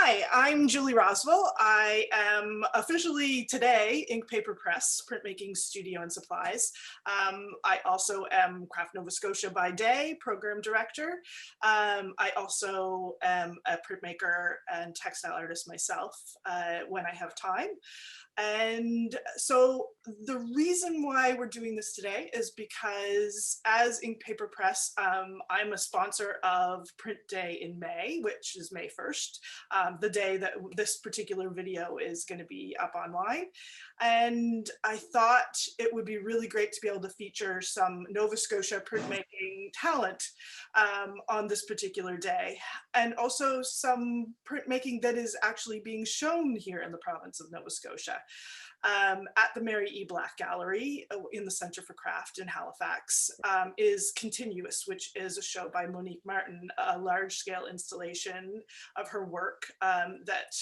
Hi, I'm Julie Rosvall. I am officially today Ink Paper Press, printmaking studio and supplies. I also am Craft Nova Scotia by day, program director. I also am a printmaker and textile artist myself when I have time. And so the reason why we're doing this today is because as Ink Paper Press, I'm a sponsor of Print Day in May, which is May 1st, the day that this particular video is going to be up online. And I thought it would be really great to be able to feature some Nova Scotia printmaking talent on this particular day, and also some printmaking that is actually being shown here in the province of Nova Scotia. At the Mary E. Black Gallery in the Centre for Craft in Halifax is Continuous, which is a show by Monique Martin, a large-scale installation of her work that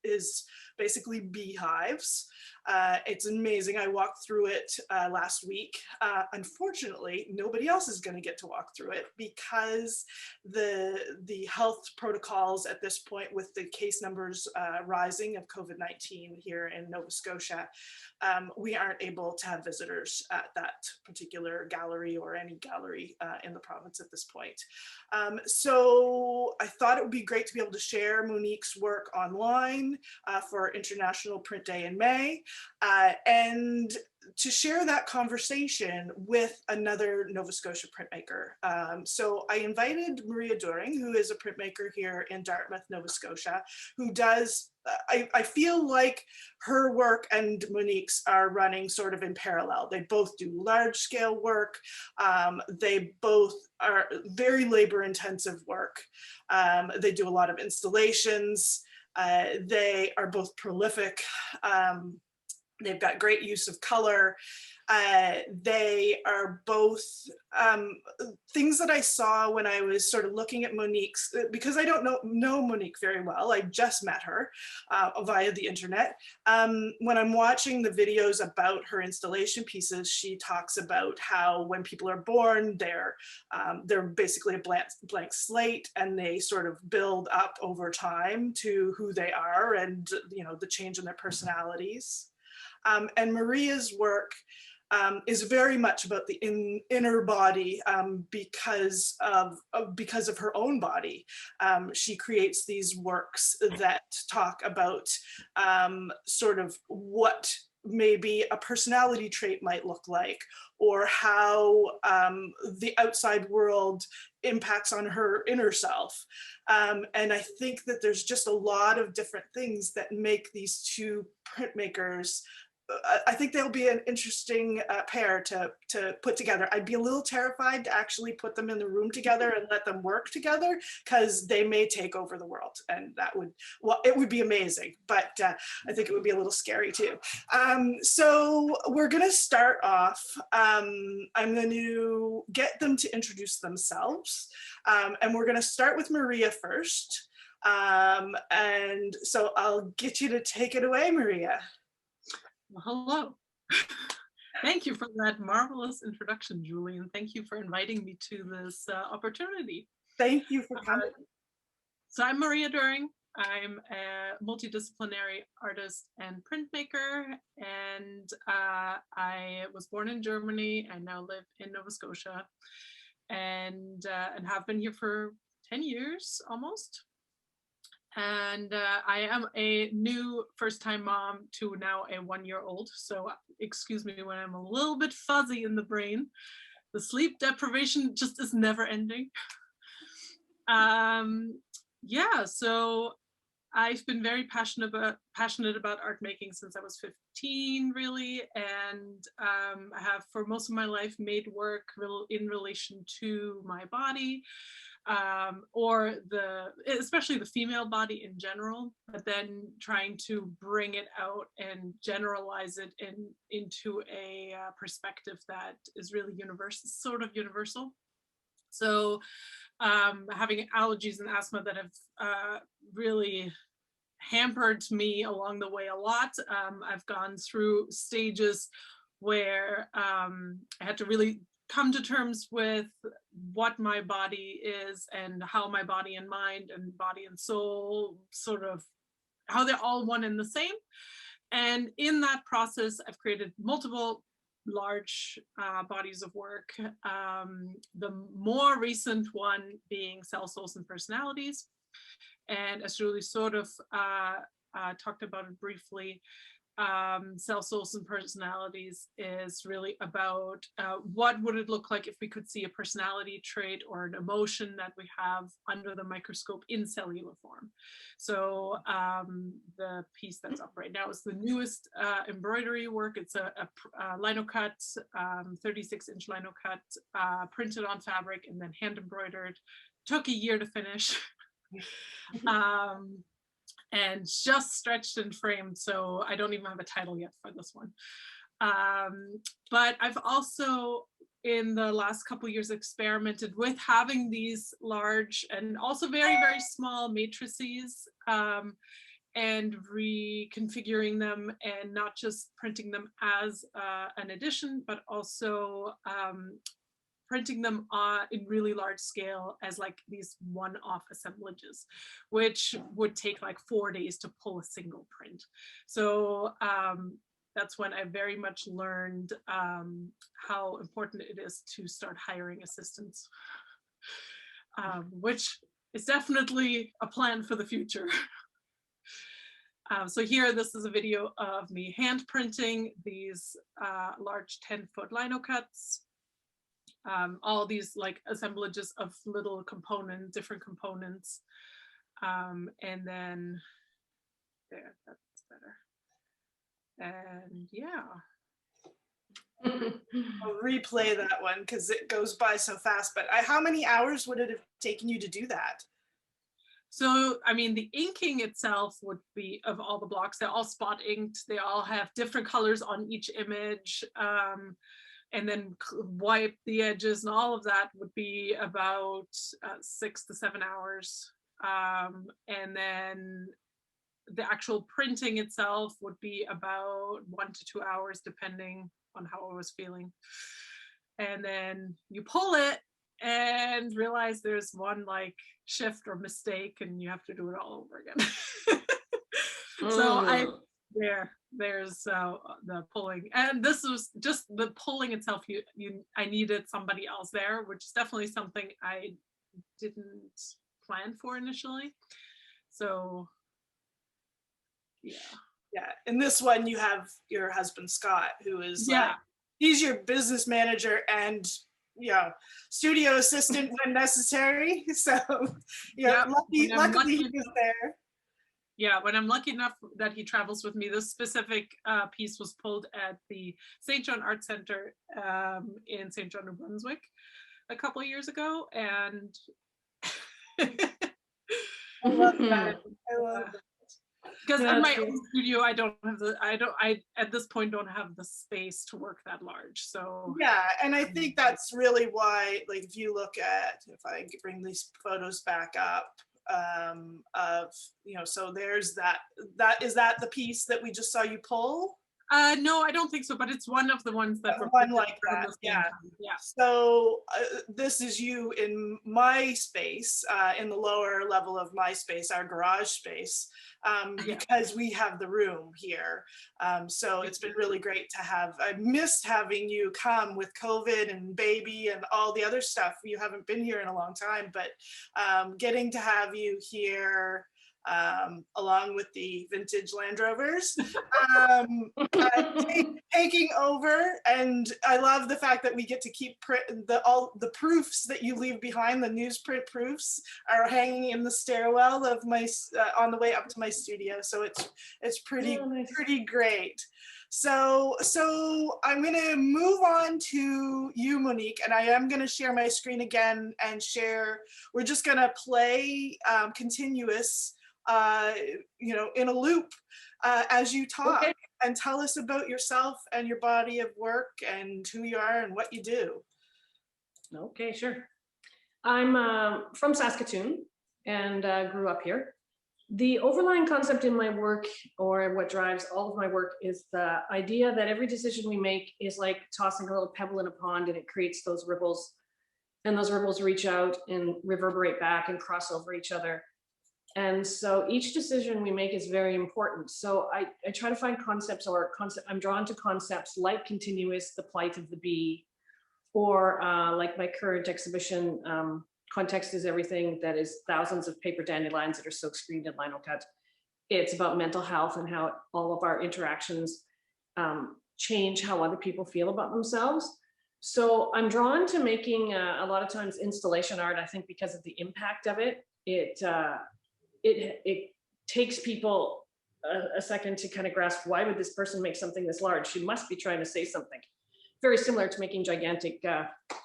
is basically beehives. It's amazing. I walked through it last week. Unfortunately, nobody else is going to get to walk through it because the health protocols at this point, with the case numbers rising of COVID-19 here in Nova Scotia, we aren't able to have visitors at that particular gallery or any gallery in the province at this point. So I thought it would be great to be able to share Monique's work online for International Print Day in May, and to share that conversation with another Nova Scotia printmaker. So I invited Maria Doering, who is a printmaker here in Dartmouth, Nova Scotia, who does, I feel like her work and Monique's are running sort of in parallel. They both do large scale work. They both are very labor intensive work. They do a lot of installations. They are both prolific. They've got great use of color. They are both things that I saw when I was sort of looking at Monique's, because I don't know Monique very well. I just met her via the internet. When I'm watching the videos about her installation pieces, she talks about how when people are born, they're basically a blank slate, and they sort of build up over time to who they are, and the change in their personalities. And Maria's work is very much about the inner body because of her own body. She creates these works that talk about sort of what maybe a personality trait might look like, or how the outside world impacts on her inner self. And I think that there's just a lot of different things that make these two printmakers, I think they'll be an interesting pair to put together. I'd be a little terrified to actually put them in the room together and let them work together, because they may take over the world, and that would, well, it would be amazing, but I think it would be a little scary too. So we're gonna start off. I'm going to get them to introduce themselves, and we're gonna start with Maria first. And so I'll get you to take it away, Maria. Well, hello. Thank you for that marvelous introduction, Julie, and thank you for inviting me to this opportunity. Thank you for coming. So I'm Maria Doering. I'm a multidisciplinary artist and printmaker, and I was born in Germany and now live in Nova Scotia, and have been here for 10 years almost. And I am a new first-time mom to now a 1-year-old. So excuse me when I'm a little bit fuzzy in the brain. The sleep deprivation just is never ending. Yeah, so I've been very passionate about art making since I was 15, really, and I have for most of my life made work in relation to my body, or especially the female body in general, but then trying to bring it out and generalize it into a perspective that is really universal, sort of universal. So having allergies and asthma that have really hampered me along the way a lot. I've gone through stages where I had to really come to terms with what my body is and how my body and mind and body and soul sort of, how they're all one and the same. And in that process, I've created multiple large bodies of work. The more recent one being Cells, Souls, and Personalities. And as Julie sort of talked about it briefly, Cells, Souls, and Personalities is really about what would it look like if we could see a personality trait or an emotion that we have under the microscope in cellular form. So the piece that's up right now is the newest embroidery work. It's a lino cut, 36-inch lino cut, printed on fabric and then hand embroidered. Took a year to finish. And just stretched and framed, so I don't even have a title yet for this one. But I've also, in the last couple of years, experimented with having these large and also very, very small matrices and reconfiguring them, and not just printing them as an edition, but also printing them in really large scale as like these one-off assemblages, which would take like 4 days to pull a single print. So that's when I very much learned how important it is to start hiring assistants, which is definitely a plan for the future. So here, this is a video of me hand printing these large 10-foot lino cuts. All these like assemblages of little components, different components. And then there, that's better. And yeah. I'll replay that one because it goes by so fast, but how many hours would it have taken you to do that? So, I mean, the inking itself would be, of all the blocks, they're all spot inked. They all have different colors on each image. And then wipe the edges and all of that would be about 6 to 7 hours. And then the actual printing itself would be about 1 to 2 hours, depending on how I was feeling. And then you pull it and realize there's one like shift or mistake and you have to do it all over again. So there's the pulling, and this was just the pulling itself. I needed somebody else there, which is definitely something I didn't plan for initially. So yeah. In this one, you have your husband Scott, who is like, he's your business manager and studio assistant when necessary. So luckily he was there. Yeah, when I'm lucky enough that he travels with me. This specific piece was pulled at the St. John Art Center in St. John, New Brunswick a couple of years ago. And I love that. I love that. Because in my own studio, I at this point don't have the space to work that large. So yeah, and I think that's really why, like, if you look at, if I could bring these photos back up, of so there's that is that the piece that we just saw you pull? No, I don't think so, but it's one of the ones that were one like that. Yeah. So this is you in my space, in the lower level of my space, our garage space, because we have the room here. So it's been really great to have. I missed having you come with COVID and baby and all the other stuff. You haven't been here in a long time, but getting to have you here, along with the vintage Land Rovers, taking over. And I love the fact that we get to keep all the proofs that you leave behind. The newsprint proofs are hanging in the stairwell of my on the way up to my studio. So it's pretty pretty great. So I'm going to move on to you, Monique, and I am going to share my screen again and share. We're just going to play continuous, in a loop as you talk. Okay. And tell us about yourself and your body of work and who you are and what you do. Okay, sure. I'm from Saskatoon and grew up here. The overlying concept in my work, or what drives all of my work, is the idea that every decision we make is like tossing a little pebble in a pond, and it creates those ripples, and those ripples reach out and reverberate back and cross over each other. And so each decision we make is very important. So I try to find concepts, I'm drawn to concepts like continuous, the plight of the bee, or like my current exhibition, Context is Everything, that is thousands of paper dandelions that are silk screened and lino cut. It's about mental health and how all of our interactions change how other people feel about themselves. So I'm drawn to making a lot of times installation art, I think, because of the impact of it. It takes people a second to kind of grasp, why would this person make something this large? She must be trying to say something. Very similar to making gigantic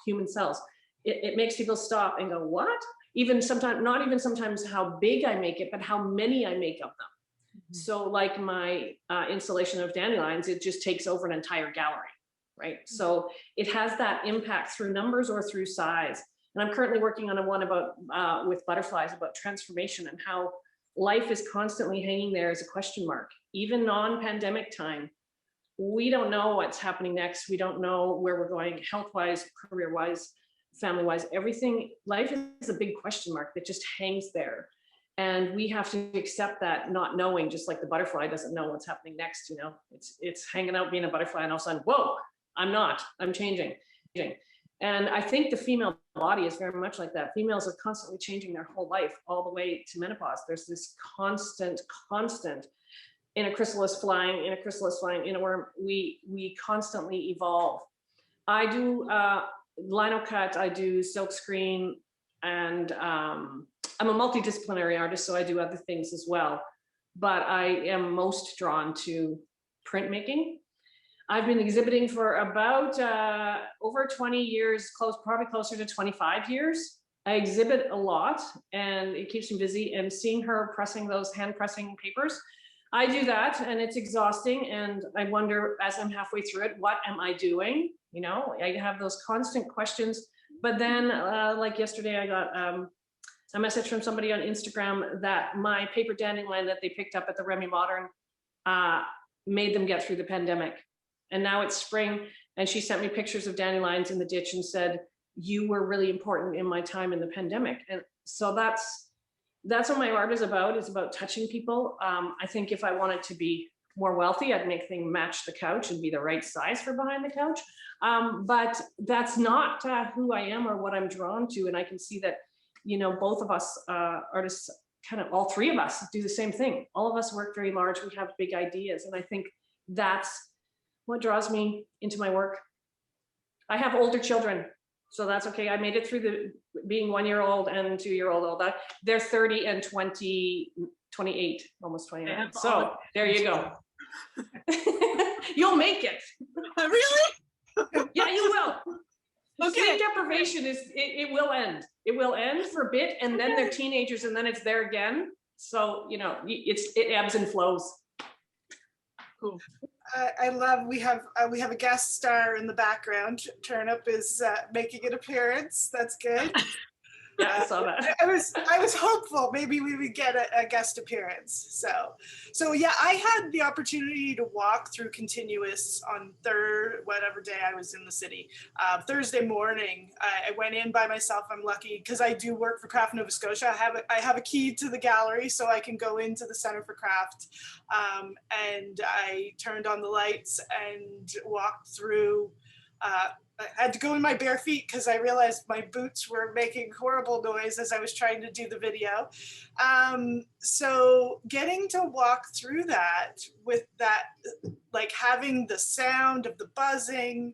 human cells. It makes people stop and go, what? Even sometimes, not even sometimes how big I make it, but how many I make of them. Mm-hmm. So like my installation of dandelions, it just takes over an entire gallery, right? Mm-hmm. So it has that impact through numbers or through size. And I'm currently working on one about with butterflies, about transformation, and how life is constantly hanging there as a question mark. Even non-pandemic time, we don't know what's happening next. We don't know where we're going health-wise, career-wise, family-wise. Everything, life is a big question mark that just hangs there. And we have to accept that not knowing, just like the butterfly doesn't know what's happening next, you know, it's hanging out being a butterfly, and all of a sudden, whoa, I'm changing. And I think the female body is very much like that. Females are constantly changing their whole life all the way to menopause. There's this constant in a chrysalis flying, in a worm, we constantly evolve. I do lino cut, I do silk screen, and I'm a multidisciplinary artist, so I do other things as well. But I am most drawn to printmaking. I've been exhibiting for about over 20 years, probably closer to 25 years. I exhibit a lot, and it keeps me busy. And seeing her pressing those hand pressing papers, I do that, and it's exhausting. And I wonder, as I'm halfway through it, what am I doing? You know, I have those constant questions. But then, like yesterday, I got a message from somebody on Instagram that my paper dandelion that they picked up at the Remy Modern made them get through the pandemic. And now it's spring, and she sent me pictures of dandelions in the ditch and said, you were really important in my time in the pandemic. And so that's what my art is about. It's about touching people. I think if I wanted to be more wealthy, I'd make things match the couch and be the right size for behind the couch. But that's not who I am or what I'm drawn to. And I can see that, you know, both of us artists, kind of all three of us, do the same thing. All of us work very large. We have big ideas. And I think that's what draws me into my work. I have older children, so that's okay. I made it through the being 1-year-old and 2-year-old. They're 30 and 28, almost 29. So there you go. You'll make it. Really? Yeah, you will. Okay. Sleep deprivation it will end. It will end for a bit, and then they're teenagers, and then it's there again. So, you know, it ebbs and flows. Cool. I love, we have a guest star in the background. Turnip is making an appearance. That's good. Yeah, I saw that. I was hopeful maybe we would get a guest appearance. So yeah, I had the opportunity to walk through Continuous on whatever day I was in the city. Thursday morning, I went in by myself. I'm lucky because I do work for Craft Nova Scotia. I have a key to the gallery, so I can go into the Center for Craft. And I turned on the lights and walked through. I had to go in my bare feet because I realized my boots were making horrible noise as I was trying to do the video. So getting to walk through that with that, like having the sound of the buzzing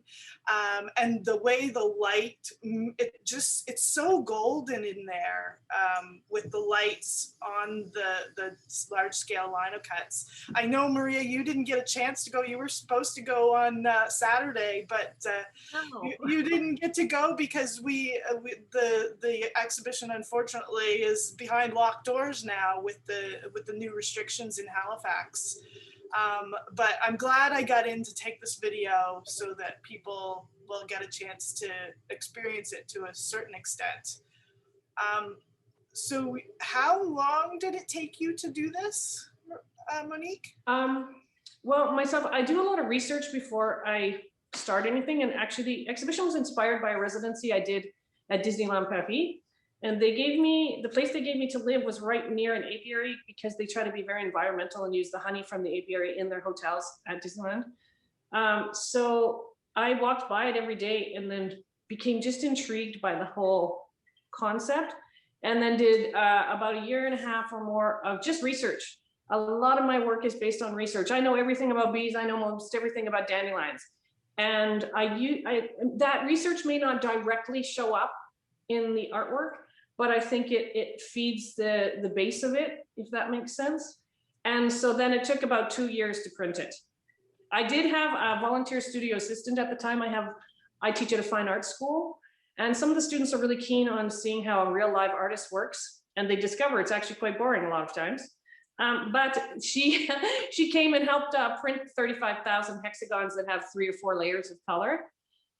and the way the light, it's so golden in there with the lights on the large scale lino cuts. I know, Maria, you didn't get a chance to go. You were supposed to go on Saturday, but you didn't get to go because the exhibition unfortunately is behind locked doors now with the new restrictions in Halifax. But I'm glad I got in to take this video so that people will get a chance to experience it to a certain extent. So how long did it take you to do this, Monique? Well, myself, I do a lot of research before I start anything. And actually the exhibition was inspired by a residency I did at Disneyland Paris. And they gave me, the place they gave me to live was right near an apiary because they try to be very environmental and use the honey from the apiary in their hotels at Disneyland. So I walked by it every day and then became just intrigued by the whole concept, and then did about a year and a half or more of just research. A lot of my work is based on research. I know everything about bees. I know most everything about dandelions. And that research may not directly show up in the artwork, but I think it feeds the base of it, if that makes sense. And so then it took about 2 years to print it. I did have a volunteer studio assistant at the time. I teach at a fine arts school, and some of the students are really keen on seeing how a real live artist works, and they discover it's actually quite boring a lot of times. But she came and helped print 35,000 hexagons that have 3 or 4 layers of color.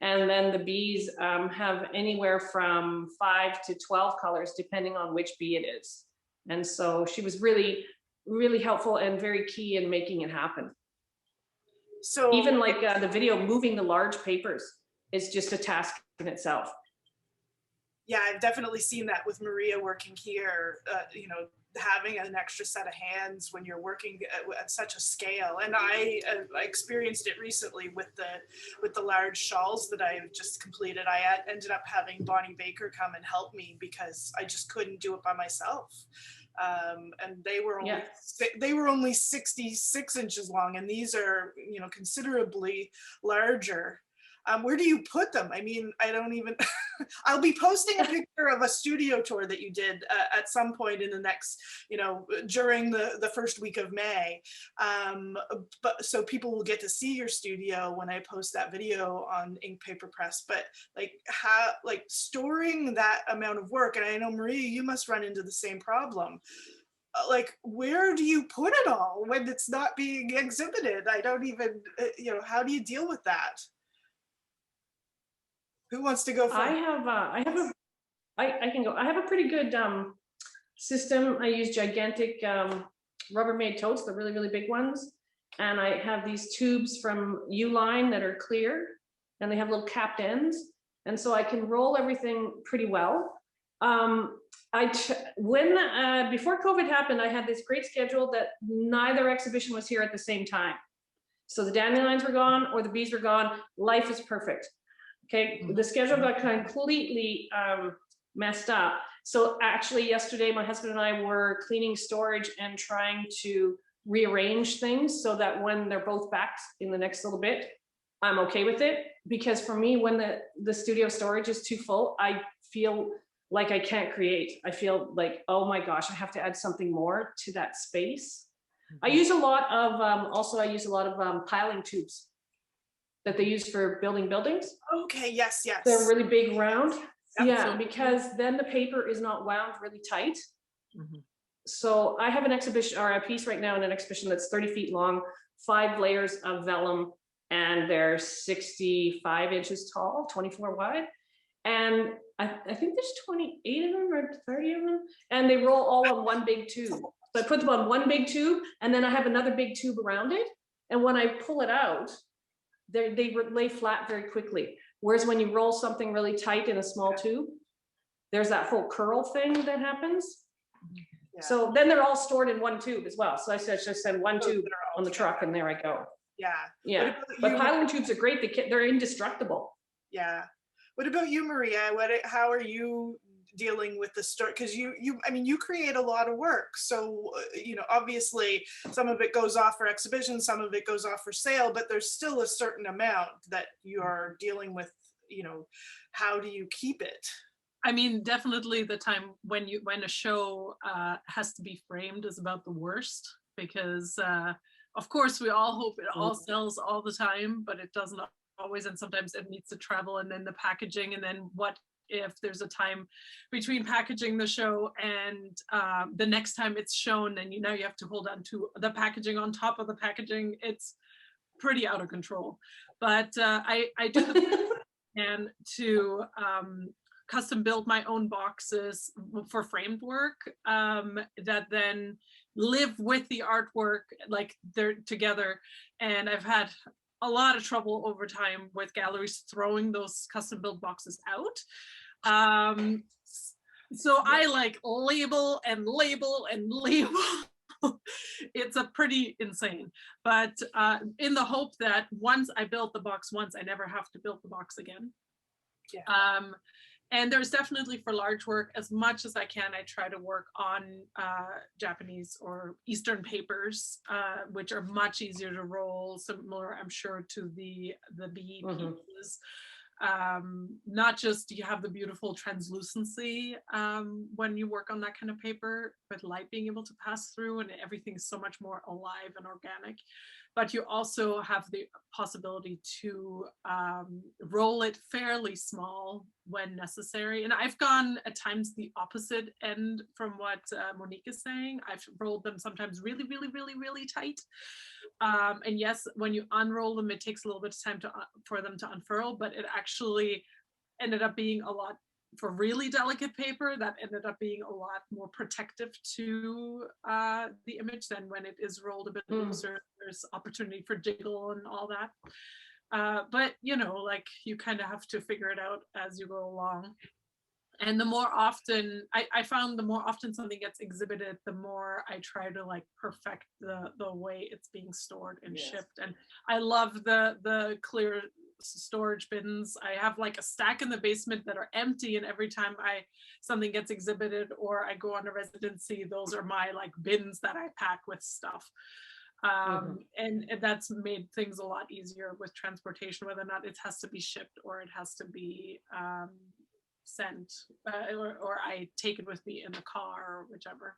And then the bees have anywhere from 5 to 12 colors, depending on which bee it is. And so she was really, really helpful and very key in making it happen. So even like the video, moving the large papers is just a task in itself. Yeah, I've definitely seen that with Maria working here, you know, having an extra set of hands when you're working at such a scale. And I experienced it recently with the large shawls that I just completed. I ended up having Bonnie Baker come and help me because I just couldn't do it by myself. And they were only 66 inches long, and these are, you know, considerably larger. Where do you put them? I mean, I don't even, I'll be posting a picture of a studio tour that you did at some point in the next, you know, during the first week of May. But so people will get to see your studio when I post that video on Ink Paper Press. But like storing that amount of work, and I know Maria, you must run into the same problem. Like, where do you put it all when it's not being exhibited? I don't even, you know, how do you deal with that? Who wants to go first? I can go. I have a pretty good system. I use gigantic Rubbermaid totes, the really, really big ones. And I have these tubes from Uline that are clear, and they have little capped ends. And so I can roll everything pretty well. Before COVID happened, I had this great schedule that neither exhibition was here at the same time. So the dandelions were gone or the bees were gone. Life is perfect. Okay, the schedule got completely messed up. So actually yesterday, my husband and I were cleaning storage and trying to rearrange things so that when they're both back in the next little bit, I'm okay with it. Because for me, when the studio storage is too full, I feel like I can't create. I feel like, oh my gosh, I have to add something more to that space. I use a lot of piling tubes that they use for building buildings. Okay, yes, yes. They're really big round. Yep. Yeah, because then the paper is not wound really tight. So I have an exhibition or a piece right now in an exhibition that's 30 feet long, 5 layers of vellum, and they're 65 inches tall, 24 wide. And I think there's 28 of them or 30 of them, and they roll all on one big tube. So I put them on one big tube, and then I have another big tube around it. And when I pull it out, they lay flat very quickly. Whereas when you roll something really tight in a small tube, there's that whole curl thing that happens. Yeah. So then they're all stored in one tube as well. So I just send one tube on the truck and there I go. Yeah. Yeah. But piling tubes are great. They're indestructible. Yeah. What about you, Maria? How are you dealing with the story? Because I mean, you create a lot of work. So, you know, obviously some of it goes off for exhibition, some of it goes off for sale, but there's still a certain amount that you are dealing with, you know, how do you keep it? I mean, definitely the time when a show has to be framed is about the worst, because of course we all hope it all sells all the time, but it doesn't always, and sometimes it needs to travel, and then the packaging, and then what if there's a time between packaging the show and the next time it's shown, and you have to hold on to the packaging on top of the packaging. It's pretty out of control, but I do the best I can to custom build my own boxes for framed work that then live with the artwork, like they're together. And I've had a lot of trouble over time with galleries throwing those custom build boxes out. So I like label and label and label. It's a pretty insane, but in the hope that once I build the box once, I never have to build the box again. Yeah. And there's definitely, for large work, as much as I can, I try to work on Japanese or Eastern papers, which are much easier to roll, similar, I'm sure, to the bee pieces. Not just you have the beautiful translucency when you work on that kind of paper, with light being able to pass through and everything's so much more alive and organic, but you also have the possibility to roll it fairly small when necessary. And I've gone at times the opposite end from what Monique is saying. I've rolled them sometimes really, really, really, really tight. And yes, when you unroll them, it takes a little bit of time for them to unfurl, but it actually ended up being a lot, for really delicate paper, that ended up being a lot more protective to the image than when it is rolled a bit looser. There's opportunity for jiggle and all that. But you know, like, you kind of have to figure it out as you go along. And the more often, I found the more often something gets exhibited, the more I try to like perfect the way it's being stored and shipped. And I love the clear storage bins. I have like a stack in the basement that are empty, and every time something gets exhibited or I go on a residency, those are my like bins that I pack with stuff. And that's made things a lot easier with transportation, whether or not it has to be shipped or it has to be sent, or I take it with me in the car or whichever.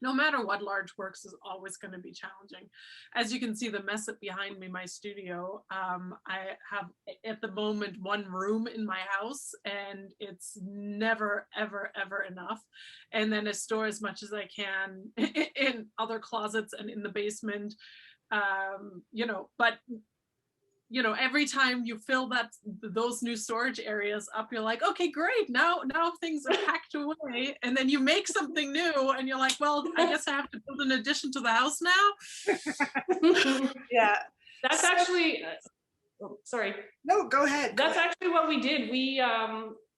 No matter what, large works is always going to be challenging. As you can see, the mess behind me, my studio, I have at the moment one room in my house, and it's never, ever, ever enough. And then I store as much as I can in other closets and in the basement, you know, but you know, every time you fill those new storage areas up, you're like, okay, great, now things are packed away, and then you make something new and you're like, well, I guess I have to build an addition to the house now. Yeah, that's actually sorry, no, go ahead. That's actually what we did. We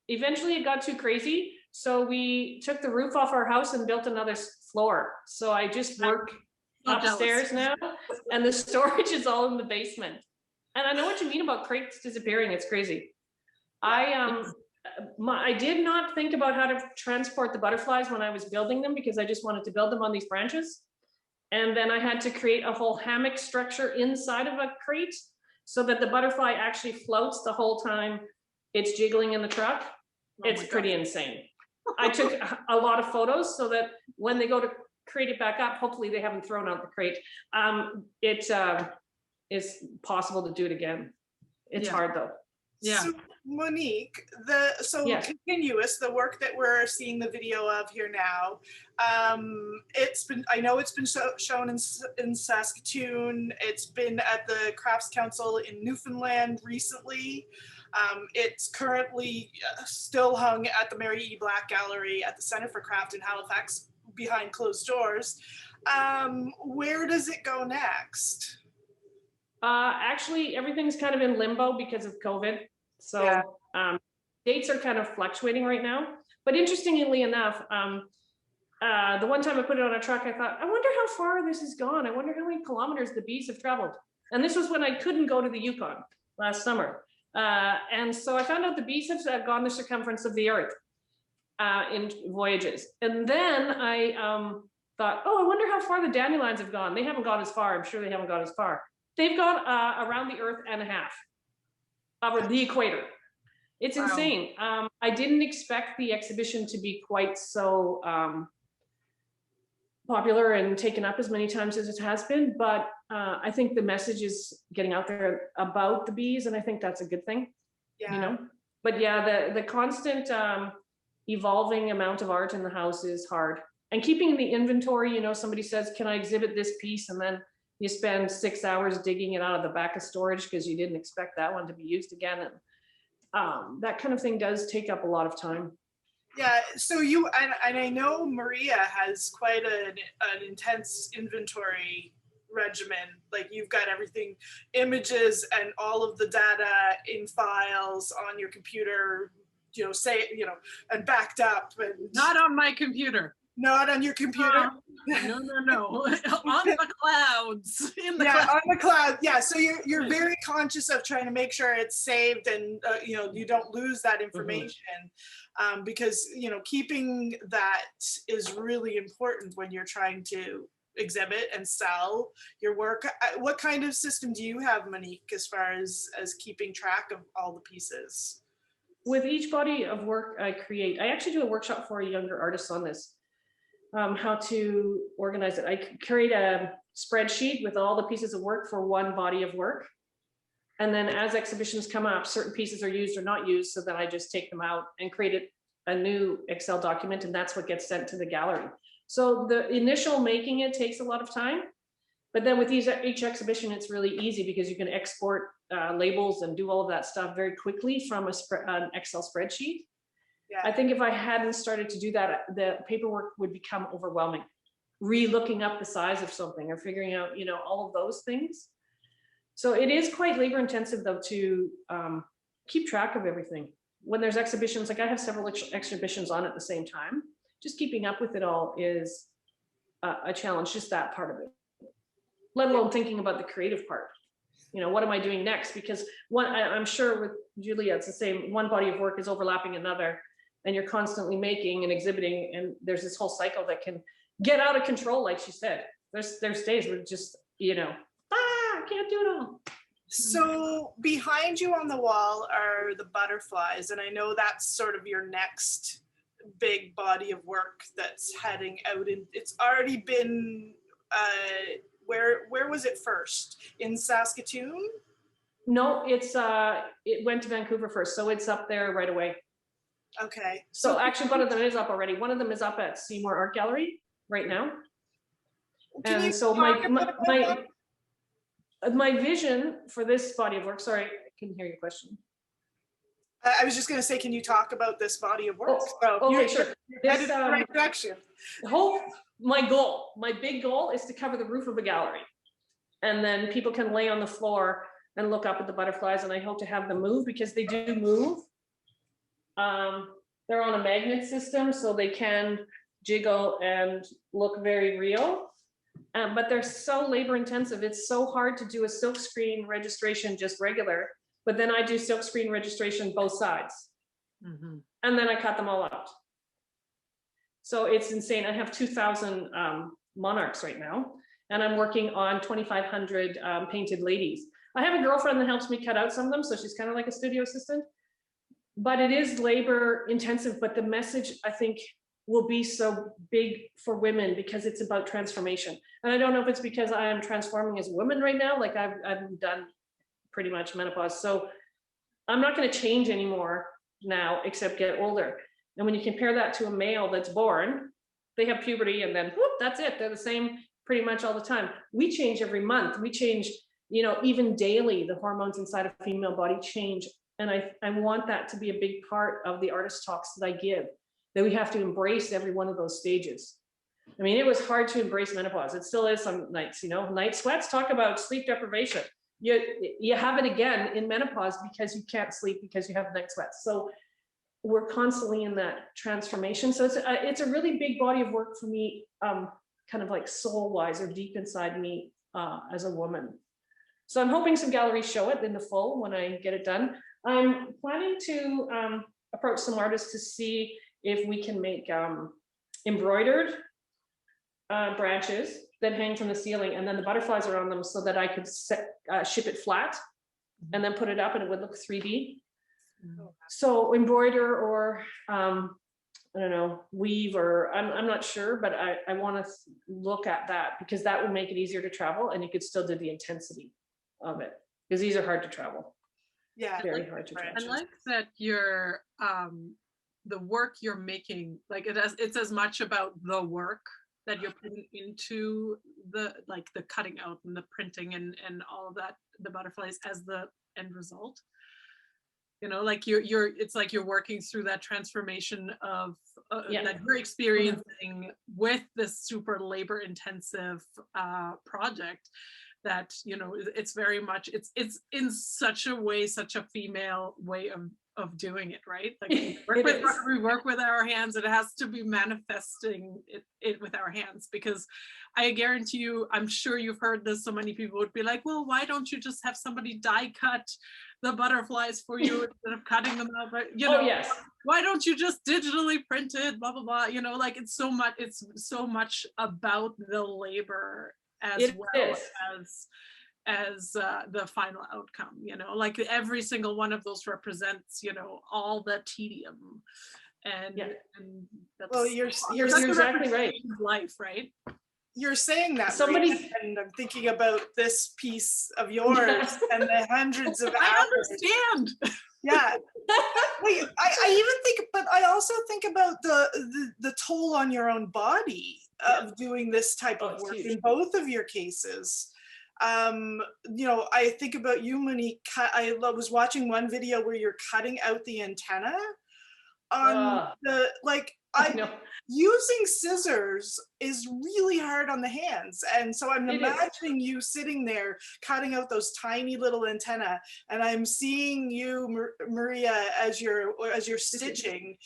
eventually it got too crazy, so we took the roof off our house and built another floor. So I just work upstairs now, and the storage is all in the basement. And I know what you mean about crates disappearing. It's crazy. I did not think about how to transport the butterflies when I was building them, because I just wanted to build them on these branches. And then I had to create a whole hammock structure inside of a crate so that the butterfly actually floats the whole time it's jiggling in the truck. It's pretty insane. I took a lot of photos so that when they go to crate it back up, hopefully they haven't thrown out the crate. It's possible to do it again. It's hard though. Yeah. So Monique, Continuous, the work that we're seeing the video of here now, I know it's been shown in Saskatoon. It's been at the Crafts Council in Newfoundland recently. It's currently still hung at the Mary E. Black Gallery at the Center for Craft in Halifax behind closed doors. Where does it go next? Actually, everything's kind of in limbo because of COVID. So dates are kind of fluctuating right now. But interestingly enough, the one time I put it on a truck, I thought, I wonder how far this has gone. I wonder how many kilometers the bees have traveled. And this was when I couldn't go to the Yukon last summer. And so I found out the bees have gone the circumference of the earth in voyages. And then I thought, oh, I wonder how far the dandelions have gone. They haven't gone as far. I'm sure they haven't gone as far. They've gone around the earth and a half, over the equator. It's insane. I didn't expect the exhibition to be quite so popular and taken up as many times as it has been, but I think the message is getting out there about the bees, and I think that's a good thing, you know? But yeah, the constant evolving amount of art in the house is hard. And keeping the inventory, you know, somebody says, can I exhibit this piece? And then you spend 6 hours digging it out of the back of storage because you didn't expect that one to be used again. And that kind of thing does take up a lot of time. Yeah, so you, and I know Maria has quite an intense inventory regimen. Like you've got everything, images and all of the data in files on your computer, and backed up, and Not on my computer. not on your computer. No. On the clouds. In the Yeah, clouds. on the cloud. Yeah, so you're very conscious of trying to make sure it's saved, and you don't lose that information, because keeping that is really important when you're trying to exhibit and sell your work. What kind of system do you have, Monique, as far as keeping track of all the pieces? With each body of work I create, I actually do a workshop for younger artists on this. How to organize it. I create a spreadsheet with all the pieces of work for one body of work. And then as exhibitions come up, certain pieces are used or not used, so that I just take them out and create a new Excel document, and that's what gets sent to the gallery. So the initial making it takes a lot of time, but then with each exhibition, it's really easy because you can export labels and do all of that stuff very quickly from an Excel spreadsheet. Yeah. I think if I hadn't started to do that, the paperwork would become overwhelming. Re-looking up the size of something or figuring out, all of those things. So it is quite labor intensive though to keep track of everything. When there's exhibitions, like I have several exhibitions on at the same time, just keeping up with it all is a challenge, just that part of it. Let alone thinking about the creative part. What am I doing next? Because I'm sure with Julia, it's the same. One body of work is overlapping another, and you're constantly making and exhibiting, and there's this whole cycle that can get out of control. Like she said, there's days where just I can't do it all. So behind you on the wall are the butterflies, and I know that's sort of your next big body of work that's heading out, and it's already been where was it first? In Saskatoon? No, it went to Vancouver first, so it's up there right away. Okay. So actually one of them is up already. One of them is up at Seymour Art Gallery right now. And so my vision for this body of work, sorry, I couldn't hear your question. I was just going to say, can you talk about this body of work? Okay, sure. You're headed in the right direction. My big goal is to cover the roof of a gallery. And then people can lay on the floor and look up at the butterflies, and I hope to have them move because they do move. They're on a magnet system, so they can jiggle and look very real. But they're so labor intensive. It's so hard to do a silkscreen registration just regular, but then I do silkscreen registration both sides. Mm-hmm. And then I cut them all out. So it's insane. I have 2,000 monarchs right now, and I'm working on 2,500 painted ladies. I have a girlfriend that helps me cut out some of them, so she's kind of like a studio assistant. But it is labor intensive, but the message, I think, will be so big for women because it's about transformation. And I don't know if it's because I am transforming as a woman right now, like I've done pretty much menopause. So I'm not going to change anymore now, except get older. And when you compare that to a male that's born, they have puberty and then whoop, that's it. They're the same pretty much all the time. We change every month. We change, even daily, the hormones inside a female body change. And I want that to be a big part of the artist talks that I give, that we have to embrace every one of those stages. I mean, it was hard to embrace menopause. It still is some nights, night sweats. Talk about sleep deprivation. You have it again in menopause because you can't sleep because you have night sweats. So we're constantly in that transformation. So it's a really big body of work for me, kind of like soul wise or deep inside me as a woman. So I'm hoping some galleries show it in the full when I get it done. I'm planning to approach some artists to see if we can make embroidered branches that hang from the ceiling, and then the butterflies are on them so that I could ship it flat and then put it up and it would look 3D. So embroider or I don't know, weave, or I'm not sure, but I want to look at that because that would make it easier to travel and you could still do the intensity of it because these are hard to travel. Yeah, very hard to travel. I like that your the work you're making, like it's as much about the work that you're putting into the cutting out and the printing and all of that, the butterflies, as the end result. You know, like it's like you're working through that transformation of Yeah. that you're experiencing with this super labor intensive project that, you know, it's very much, it's in such a way, such a female way of doing it, right? Like we work with our hands. It has to be manifesting it with our hands, because I guarantee you, I'm sure you've heard this, so many people would be like, well, why don't you just have somebody die cut the butterflies for you instead of cutting them out? But, you know, yes. why don't you just digitally print it, blah, blah, blah. You know, like it's so much about the labor as well as the final outcome, you know, like every single one of those represents, you know, all the tedium and that's, well, you're exactly right. Life, right? You're saying that, Somebody, and I'm thinking about this piece of yours and the hundreds of hours. I understand. Yeah. Wait, I even think, but I also think about the toll on your own body of doing this type of work in both of your cases. You know, I think about you, Monique. I was watching one video where you're cutting out the antenna on the, like, using scissors is really hard on the hands, and so I'm imagining you sitting there cutting out those tiny little antenna, and I'm seeing you, Maria, as you're stitching,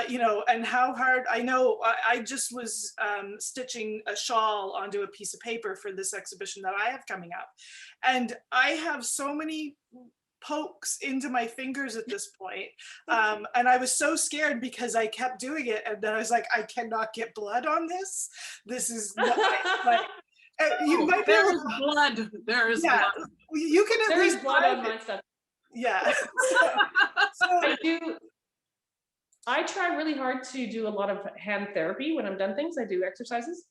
you know, and how hard. I know I just was stitching a shawl onto a piece of paper for this exhibition that I have coming up, and I have so many pokes into my fingers at this point. And I was so scared because I kept doing it, and then I was like, I cannot get blood on this. This is not, like, you might be able to, blood. There is blood. You can at least blood on my stuff. Yeah. I try really hard to do a lot of hand therapy when I'm done things. I do exercises.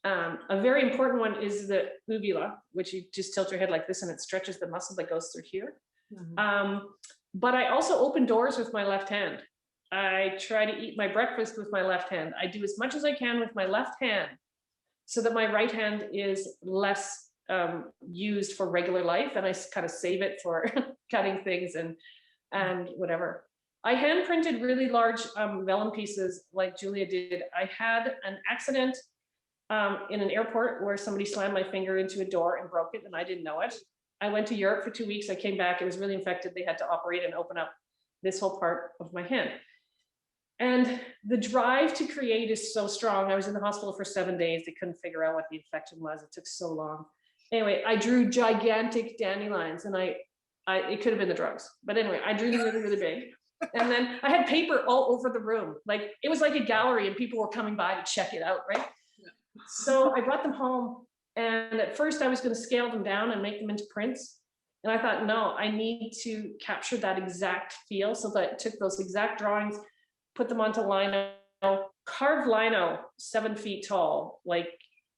A very important one is the uvula, which you just tilt your head like this and it stretches the muscle that goes through here. But I also open doors with my left hand. I try to eat my breakfast with my left hand. I do as much as I can with my left hand so that my right hand is less used for regular life, and I kind of save it for cutting things and whatever. I hand printed really large vellum pieces like Julia did. I had an accident in an airport where somebody slammed my finger into a door and broke it, and I didn't know it. I went to Europe for 2 weeks. I came back. It was really infected. They had to operate and open up this whole part of my hand. And the drive to create is so strong. I was in the hospital for 7 days. They couldn't figure out what the infection was. It took so long. Anyway, I drew gigantic dandelions, and it could have been the drugs. But anyway, I drew them really, really big. And then I had paper all over the room. Like, it was like a gallery, and people were coming by to check it out, right? So I brought them home, and at first I was going to scale them down and make them into prints. And I thought, no, I need to capture that exact feel. So that I took those exact drawings, put them onto lino, carved lino 7 feet tall. Like,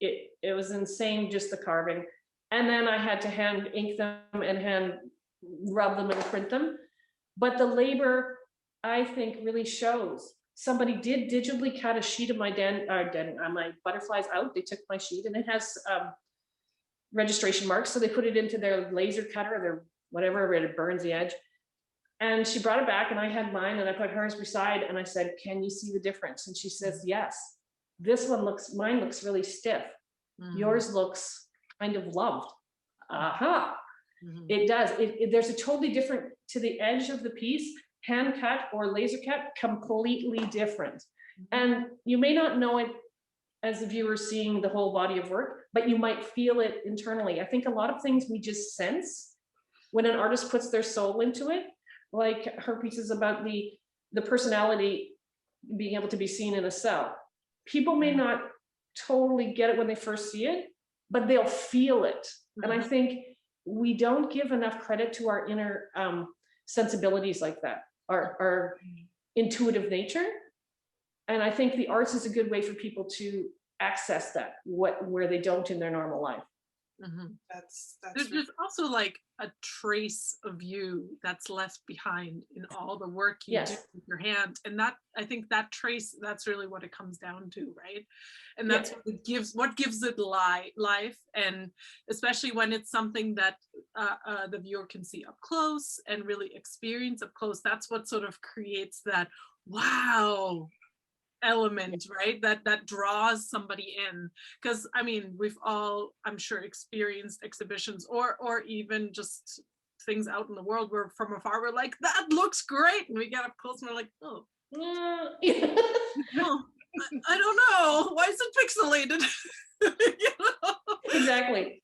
it was insane, just the carving. And then I had to hand ink them and hand rub them and print them. But the labor, I think, really shows. Somebody did digitally cut a sheet of my my butterflies out. They took my sheet, and it has registration marks. So they put it into their laser cutter, or their whatever, it burns the edge. And she brought it back, and I had mine, and I put hers beside, and I said, can you see the difference? And she says, yes. Mine looks really stiff. Yours looks kind of loved. Aha. It does. There's a totally different, to the edge of the piece, hand cut or laser cut, completely different. And you may not know it as the viewer seeing the whole body of work, but you might feel it internally. I think a lot of things we just sense when an artist puts their soul into it, like her pieces about the personality being able to be seen in a cell. People may not totally get it when they first see it, but they'll feel it. And I think we don't give enough credit to our inner sensibilities like that, our intuitive nature. And I think the arts is a good way for people to access that, where they don't in their normal life. That's There's also like a trace of you that's left behind in all the work you do Yes. with your hand. And that, I think that trace, that's really what it comes down to, right? And Yeah. that's what gives it life. And especially when it's something that the viewer can see up close and really experience up close, that's what sort of creates that wow element, right, that draws somebody in. Because I mean, we've all, I'm sure, experienced exhibitions or even just things out in the world where from afar we're like, that looks great, and we get up close and we're like, oh no, I don't know, why is it pixelated? You know? Exactly.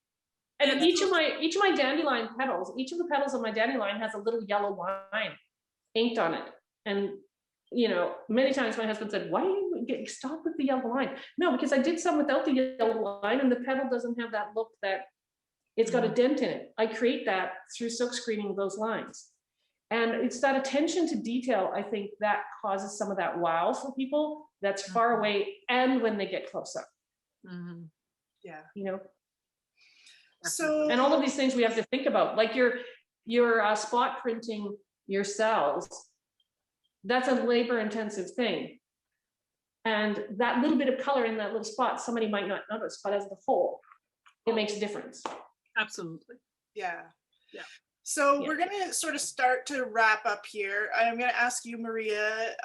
And each of my dandelion petals, each of the petals of my dandelion has a little yellow line inked on it. And you know, many times my husband said, why do you stop with the yellow line? No, because I did some without the yellow line, and the petal doesn't have that look, that it's got a dent in it. I create that through silk screening those lines. And it's that attention to detail, I think, that causes some of that wow for people that's far away and when they get close up. Yeah. You know? So, and all of these things we have to think about, like your spot printing your cells. That's a labor intensive thing. And that little bit of color in that little spot, somebody might not notice, but as a whole, it makes a difference. Absolutely. Yeah. Yeah. So we're going to sort of start to wrap up here. I'm going to ask you, Maria,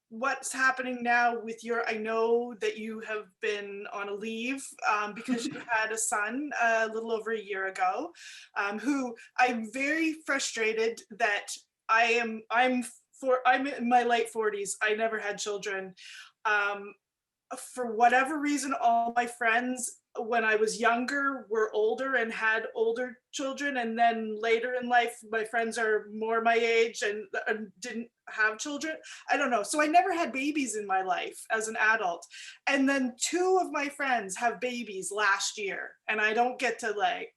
what's happening now with your, I know that you have been on a leave because you had a son a little over a year ago, who I'm very frustrated that I'm in my late 40s. I never had children. For whatever reason, all my friends when I was younger were older and had older children, and then later in life my friends are more my age and didn't have children. I don't know, so I never had babies in my life as an adult, and then 2 of my friends have babies last year, and I don't get to like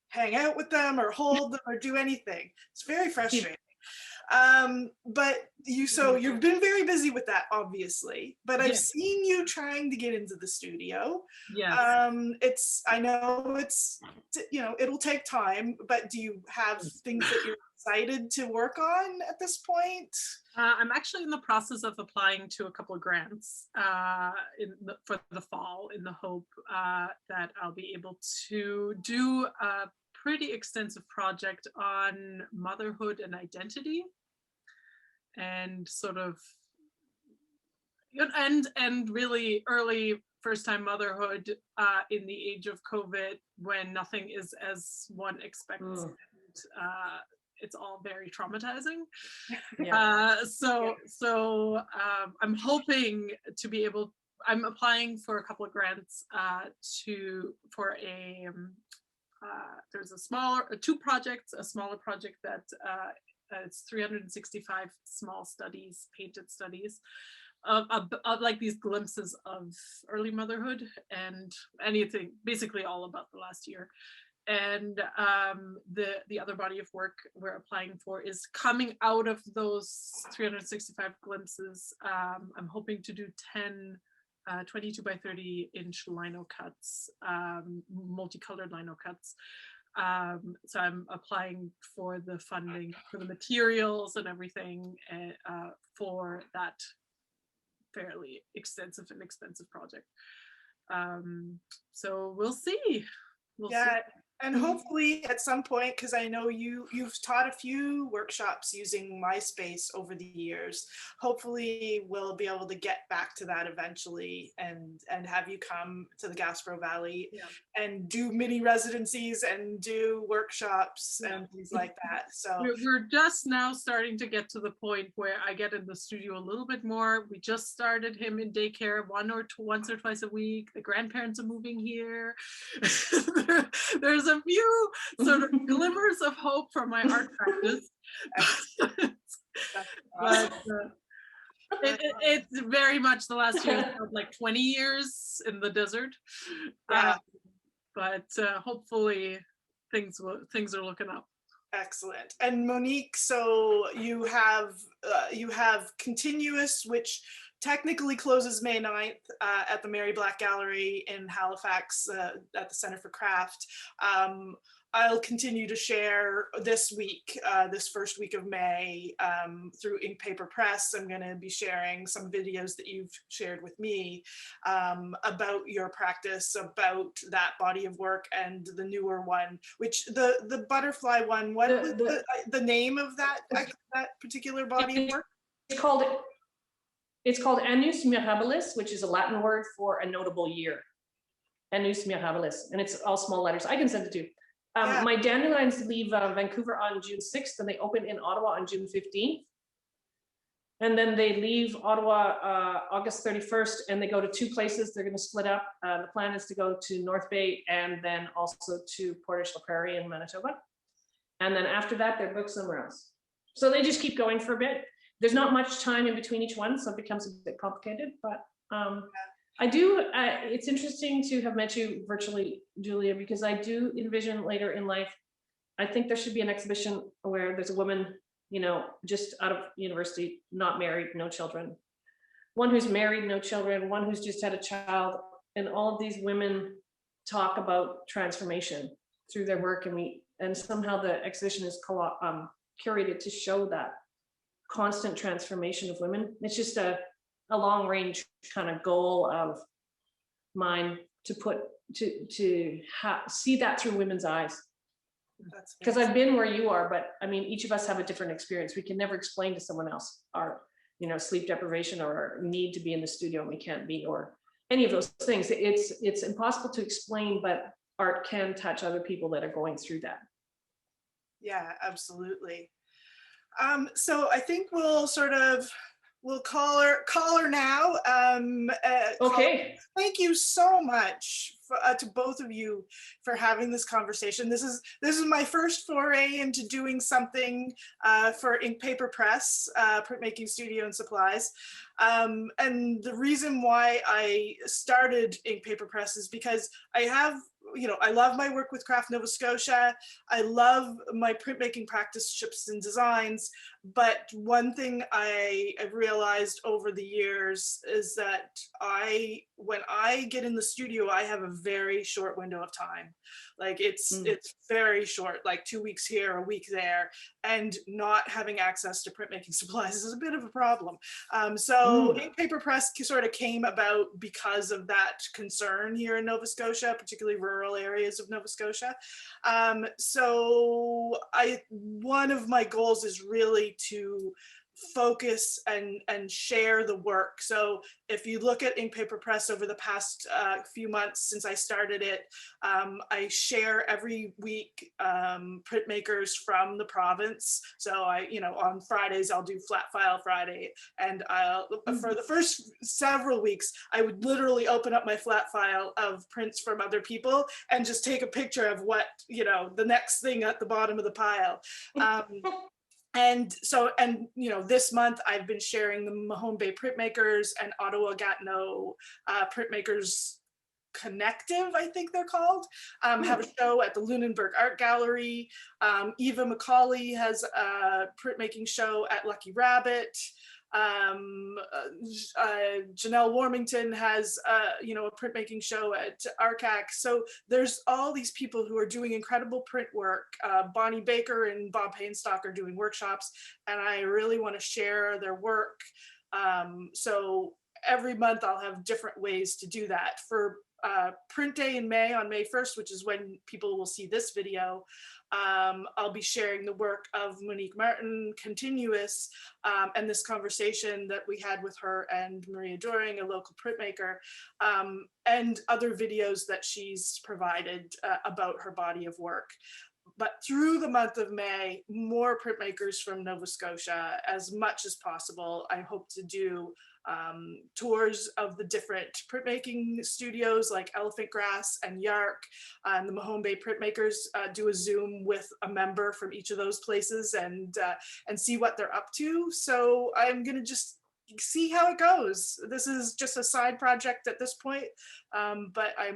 hang out with them or hold them or do anything. It's very frustrating. But you've been very busy with that, obviously, but I've seen you trying to get into the studio. Yes. I know it's, you know, it'll take time, but do you have things that you're excited to work on at this point? I'm actually in the process of applying to a couple of grants for the fall, in the hope that I'll be able to do a pretty extensive project on motherhood and identity, and sort of and really early first-time motherhood in the age of COVID, when nothing is as one expects. And, it's all very traumatizing. I'm hoping to be able, I'm applying for a couple of grants there's two projects, a smaller project that it's 365 small studies, painted studies of like these glimpses of early motherhood and anything, basically all about the last year. And the other body of work we're applying for is coming out of those 365 glimpses. I'm hoping to do 10 22 by 30 inch lino cuts, multicolored lino cuts. So I'm applying for the funding for the materials and everything for that fairly extensive and expensive project. So we'll see. We'll see. And hopefully at some point, because I know you've taught a few workshops using MySpace over the years, hopefully we'll be able to get back to that eventually and have you come to the Gaspereau Valley and do mini residencies and do workshops and things like that. So we're just now starting to get to the point where I get in the studio a little bit more. We just started him in daycare once or twice a week. The grandparents are moving here. There's a few sort of glimmers of hope for my art practice. But it's very much the last year felt like 20 years in the desert. But hopefully things are looking up. Excellent. And Monique, so you have continuous, which technically closes May 9th at the Mary Black Gallery in Halifax at the Center for Craft. I'll continue to share this week, this first week of May, through Ink Paper Press. I'm going to be sharing some videos that you've shared with me about your practice, about that body of work, and the newer one, which the butterfly one. What was the name of that particular body of work? It's called Annus Mirabilis, which is a Latin word for a notable year. Annus Mirabilis, and it's all small letters. I can send it to you. Yeah. My dandelions leave Vancouver on June 6th, and they open in Ottawa on June 15th. And then they leave Ottawa August 31st, and they go to 2 places. They're going to split up. The plan is to go to North Bay and then also to Portage la Prairie in Manitoba. And then after that, they're booked somewhere else. So they just keep going for a bit. There's not much time in between each one, so it becomes a bit complicated. But I do, it's interesting to have met you virtually, Julia, because I do envision later in life, I think there should be an exhibition where there's a woman, you know, just out of university, not married, no children, one who's married, no children, one who's just had a child, and all of these women talk about transformation through their work, and somehow the exhibition is curated to show that constant transformation of women. It's just a long range kind of goal of mine to see that through women's eyes. Because I've been where you are, but I mean, each of us have a different experience. We can never explain to someone else our, you know, sleep deprivation or our need to be in the studio and we can't be, or any of those things. It's impossible to explain, but art can touch other people that are going through that. Yeah, absolutely. So I think we'll call her now. Okay. Thank you so much to both of you for having this conversation. This is my first foray into doing something for Ink Paper Press, printmaking studio and supplies. And the reason why I started Ink Paper Press is because I love my work with Craft Nova Scotia. I love my printmaking practice and designs. But one thing I've realized over the years is that when I get in the studio, I have a very short window of time. Like it's very short, like 2 weeks here, a week there, and not having access to printmaking supplies is a bit of a problem. So Ink Paper Press sort of came about because of that concern here in Nova Scotia, particularly rural areas of Nova Scotia. So one of my goals is really to focus and share the work. So if you look at Ink Paper Press over the past few months since I started it, I share every week printmakers from the province. So on Fridays I'll do Flat File Friday, and for the first several weeks I would literally open up my flat file of prints from other people and just take a picture of what the next thing at the bottom of the pile. And this month I've been sharing the Mahone Bay Printmakers and Ottawa Gatineau Printmakers Connective, I think they're called, have a show at the Lunenburg Art Gallery. Eva Macaulay has a printmaking show at Lucky Rabbit. Janelle Warmington has a printmaking show at ARCAC. So there's all these people who are doing incredible print work. Bonnie Baker and Bob Painstock are doing workshops, and I really want to share their work. So every month I'll have different ways to do that. For print day in May, on May 1st, which is when people will see this video, I'll be sharing the work of Monique Martin, Continuous, and this conversation that we had with her and Maria Doering, a local printmaker, and other videos that she's provided about her body of work. But through the month of May, more printmakers from Nova Scotia, as much as possible. I hope to do tours of the different printmaking studios like Elephant Grass and Yark, and the Mahone Bay Printmakers do a Zoom with a member from each of those places and see what they're up to. So I'm gonna just see how it goes. This is just a side project at this point, but I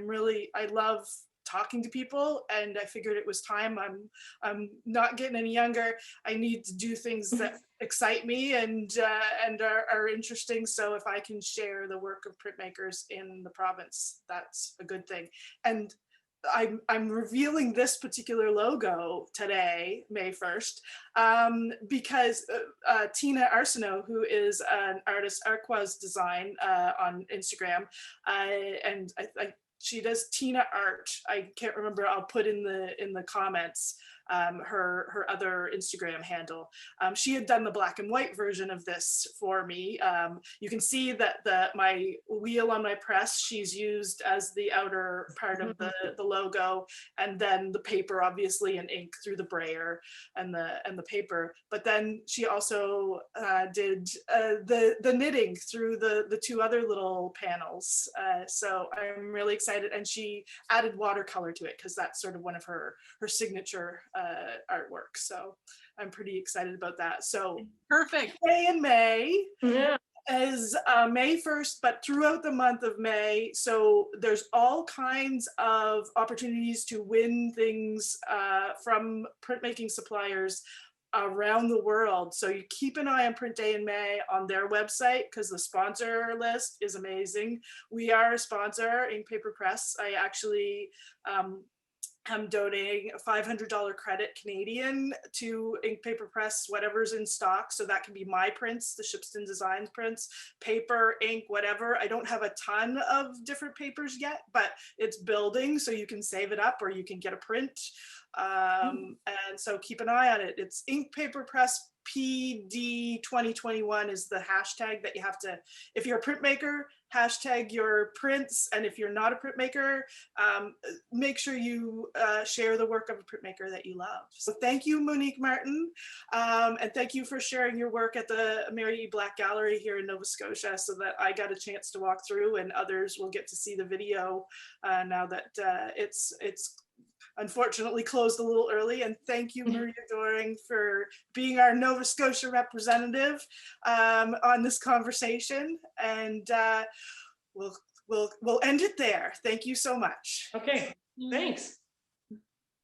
love talking to people, and I figured it was time. I'm not getting any younger. I need to do things that excite me and are interesting. So if I can share the work of printmakers in the province, that's a good thing. And I'm revealing this particular logo today, May 1st, because Tina Arsenault, who is an artist, Arquaz Design on Instagram, and she does Tina Art. I can't remember. I'll put in the comments her other Instagram handle. She had done the black and white version of this for me. You can see that my wheel on my press, she's used as the outer part of the logo, and then the paper obviously in ink through the brayer and the paper. But then she also did the knitting through the two other little panels. So I'm really excited, and she added watercolor to it because that's sort of one of her signature artwork. So I'm pretty excited about that. So Perfect. May in May Yeah. is May 1st, but throughout the month of May. So there's all kinds of opportunities to win things from printmaking suppliers around the world. So you keep an eye on Print Day in May on their website, because the sponsor list is amazing. We are a sponsor, Ink Paper Press. I actually I'm donating a $500 credit Canadian to Ink Paper Press, whatever's in stock. So that can be my prints, the Shipston Designs prints, paper, ink, whatever. I don't have a ton of different papers yet, but it's building, so you can save it up or you can get a print. And so keep an eye on it. It's Ink Paper Press PD 2021 is the hashtag that you have to, if you're a printmaker, hashtag your prints. And if you're not a printmaker, make sure you share the work of a printmaker that you love. So thank you, Monique Martin. And thank you for sharing your work at the Mary E. Black Gallery here in Nova Scotia, so that I got a chance to walk through and others will get to see the video now that it's unfortunately closed a little early. And thank you, Maria Doering, for being our Nova Scotia representative on this conversation. And we'll end it there. Thank you so much. Okay, thanks.